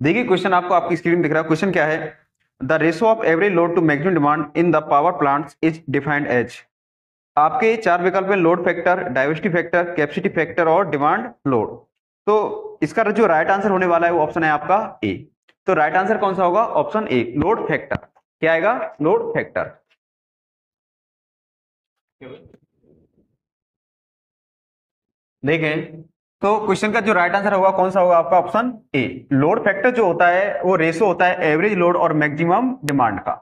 देखिए क्वेश्चन आपको आपकी स्क्रीन दिख रहा है। क्वेश्चन क्या है, the ratio of average load to maximum demand in the power plants is defined as. आपके चार विकल्प है, load factor, diversity factor, capacity factor और डिमांड लोड। तो इसका जो राइट आंसर होने वाला है वो ऑप्शन है आपका ए। तो राइट आंसर कौन सा होगा? Option A, load factor. क्या आएगा? Load factor. देखें तो क्वेश्चन का जो राइट आंसर होगा कौन सा होगा आपका? Option A. लोड फैक्टर जो होता है वो रेशो होता है एवरेज लोड और मैक्सिमम डिमांड का।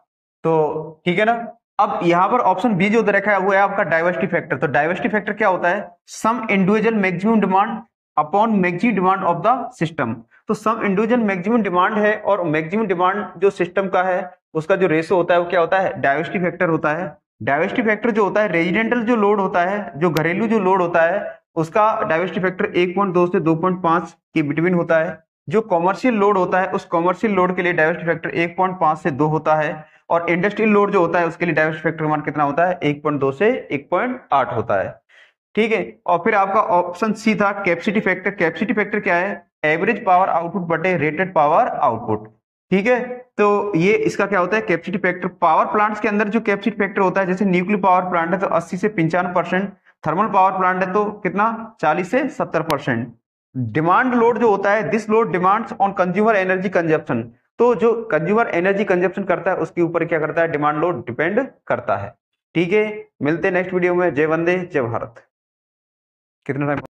तो ठीक है ना। अब यहां पर ऑप्शन बी जो दे रखा है वो है आपका डाइवर्सिटी फैक्टर। तो डाइवर्सिटी फैक्टर क्या होता है? Sum individual maximum demand upon maximum demand of the system. तो सम इंडिविजुअल मैक्सिमम डिमांड है और मैक्सिमम डिमांड जो सिस्टम का है उसका जो रेशो होता है वो क्या होता है? डाइवर्सिटी फैक्टर होता है। डाइवर्सिटी फैक्टर जो होता है रेजिडेंटल जो लोड होता है, जो घरेलू जो लोड होता है, उसका डाइवर्सिटी फैक्टर 1.2 से 2.5 के बिटवीन होता है। जो कॉमर्शियल लोड होता है उस कॉमर्शियल लोड के लिए डाइवर्सिटी फैक्टर 1.5 से 2 होता है। और इंडस्ट्रियल लोड जो होता है उसके लिए डाइवर्सिटी फैक्टर मान कितना होता है? 1.2 से 1.8 होता है। ठीक है। और फिर आपका ऑप्शन सी था कैपेसिटी फैक्टर। कैपेसिटी फैक्टर क्या है? एवरेज पावर आउटपुट बटे रेटेड पावर आउटपुट। ठीक है। तो ये इसका क्या होता है? Capacity factor. पावर प्लांट्स के अंदर जो कैपेसिटी फैक्टर होता है, जैसे न्यूक्लियर पावर प्लांट है तो 80 से 95%, थर्मल पावर प्लांट है तो कितना? 40 से 70%। डिमांड लोड जो होता है, this load demands on consumer energy consumption. तो जो कंज्यूमर एनर्जी कंजप्शन करता है उसके ऊपर क्या करता है? डिमांड लोड डिपेंड करता है। ठीक है। मिलते हैं नेक्स्ट वीडियो में। जय वंदे जय भारत। कितना टाइम